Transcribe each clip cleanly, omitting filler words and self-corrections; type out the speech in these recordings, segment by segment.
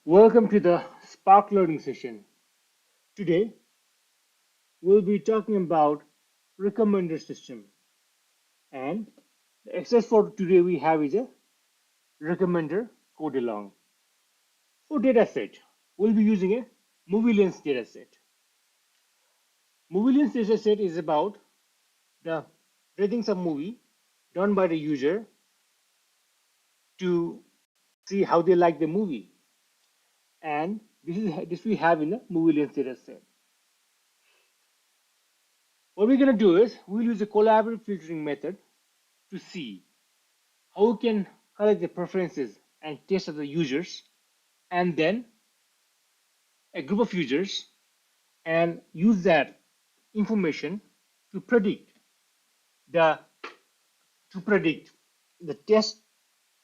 Welcome to the Spark Learning session. Today, we'll be talking about recommender system. And the exercise for today we have is a recommender code along. For dataset, we'll be using a movie lens dataset. Movie lens dataset is about the ratings of movie done by the user to see how they like the movie. And this we have in the movie lens dataset. What we're going to do is we'll use a collaborative filtering method to see how we can collect the preferences and tastes of the users and then a group of users and use that information to the predict the taste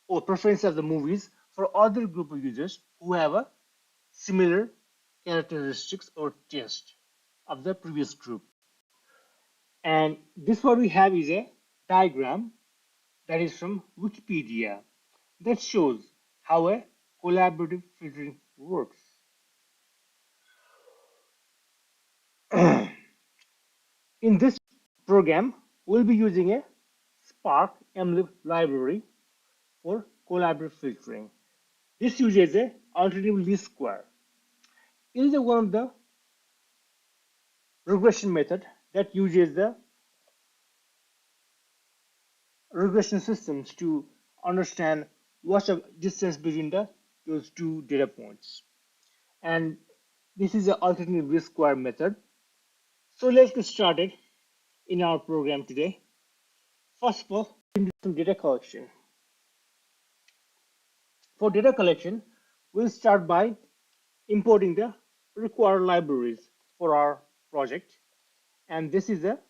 or preference of the movies for other group of users who have a similar characteristics or taste of the previous group. And this what we have is a diagram that is from Wikipedia that shows how a collaborative filtering works. In this program, we'll be using a Spark mlib library for collaborative filtering. This uses a alternative least square. It is one of the regression method that uses the regression systems to understand what's the distance between those two data points. And this is the alternative least square method. So let's get started in our program today. First of all, we'll do some data collection. For data collection, we'll start by importing the required libraries for our project. And this is the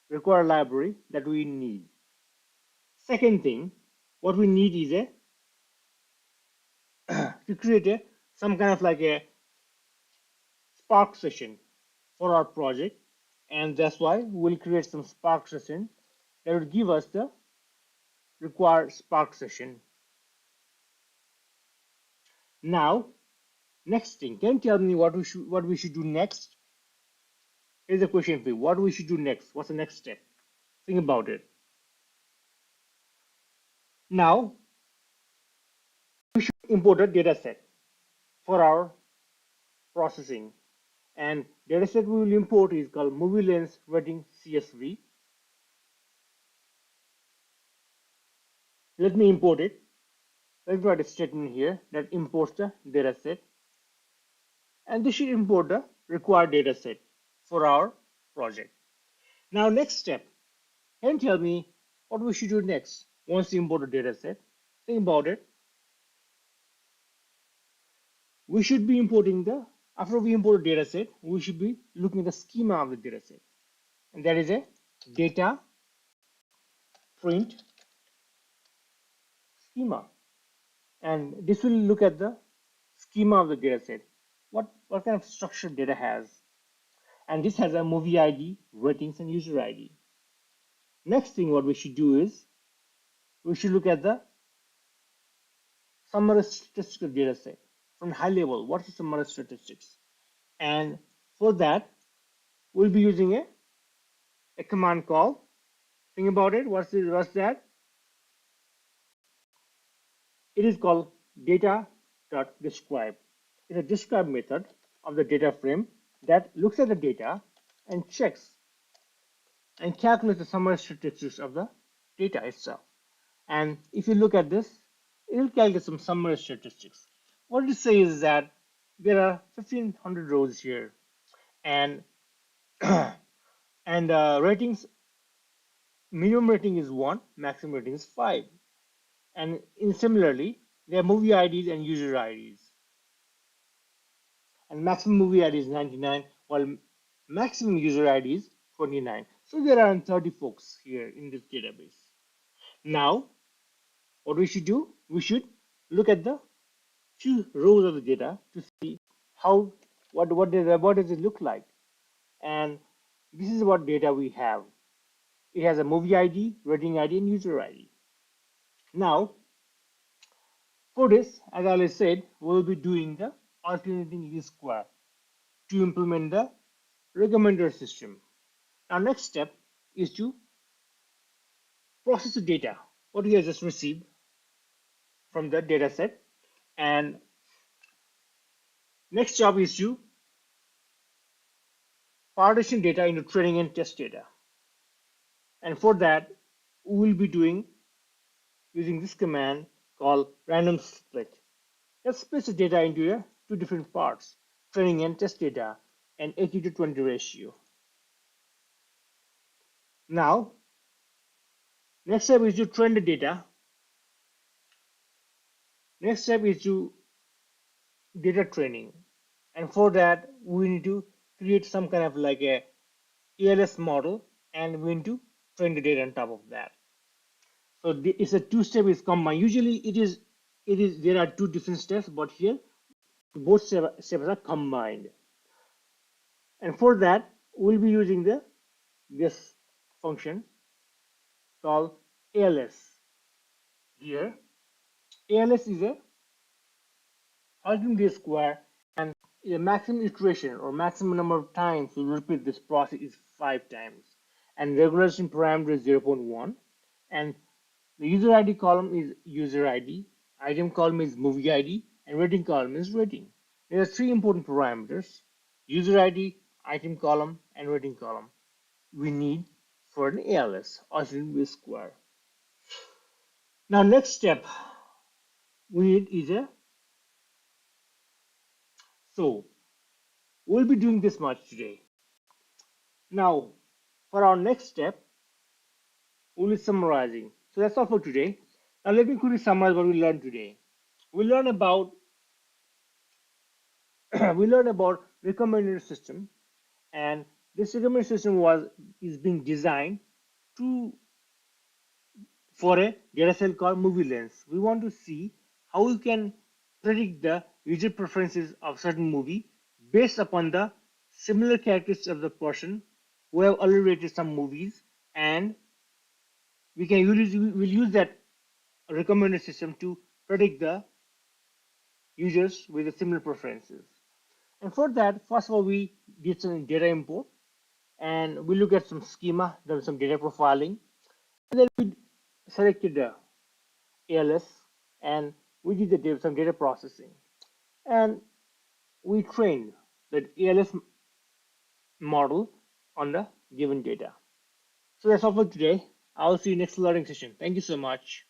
required library that we need. Second thing, what we need is to create some kind of like a Spark session for our project. And that's why we'll create some Spark session that will give us the required Spark session. Now, next thing, can you tell me what we should do next? Here's a question for you. What we should do next? What's the next step? Think about it. Now, we should import a data set for our processing. And data set we will import is called movie lens rating CSV. Let me import it. Let me write a statement here that imports the data set. And this should import the required data set for our project. Now, next step. Can you tell me what we should do next once you import a data set? Think about it. We should be importing after we import a data set, we should be looking at the schema of the data set. And that is a data print schema. And this will look at the schema of the data set. What kind of structure data has. And this has a movie ID, ratings, and user ID. Next thing what we should do is we should look at the summary statistical data set from high level. What is summary statistics? And for that, we'll be using a command call. Think about it. What's that? It is called data.describe. It's a describe method of the data frame that looks at the data and checks and calculates the summary statistics of the data itself. And if you look at this, it will calculate some summary statistics. What it says is that there are 1500 rows here, and and ratings, minimum rating is 1, maximum rating is 5. And similarly, there are movie IDs and user IDs. And maximum movie ID is 99, while maximum user ID is 29. So there are 30 folks here in this database. Now, what we should do? We should look at the few rows of the data to see what does it look like. And this is what data we have. It has a movie ID, rating ID, and user ID. Now, For this, as I already said, we'll be doing the alternating least square to implement the recommender system. Our next step is to process the data, what we have just received from the data set. And next job is to partition data into training and test data. And for that, we will be doing using this command called random split. Let's split the data into two different parts, training and test data, and 80:20 ratio. Now, next step is to train the data. Next step is to data training. And for that, we need to create some kind of like a ALS model, and we need to train the data on top of that. So it's a two-step is combined. Usually it is there are two different steps, but here both steps are combined. And for that, we'll be using this function called ALS. Here, ALS is a alternate square, and the maximum iteration or maximum number of times we repeat this process is 5 times. And regularization parameter is 0.1. And the user ID column is user ID, item column is movie ID, and rating column is rating. There are three important parameters: user ID, item column, and rating column we need for an ALS, alternate square. Now, next step we need is a so we'll be doing this much today. Now, for our next step, we'll be summarizing. So that's all for today. Now, let me quickly summarize what we learned today. We learned about recommender system, and this recommender system is being designed to for a data set called movie lens. We want to see how we can predict the user preferences of certain movie based upon the similar characteristics of the person who have already rated some movies, and we'll use that recommender system to predict the users with the similar preferences. And for that, first of all, we did some data import, and we look at some schema, then some data profiling, and then we selected the ALS, and we did some data processing, and we trained the ALS model on the given data. So that's all for today. I'll see you next learning session. Thank you so much.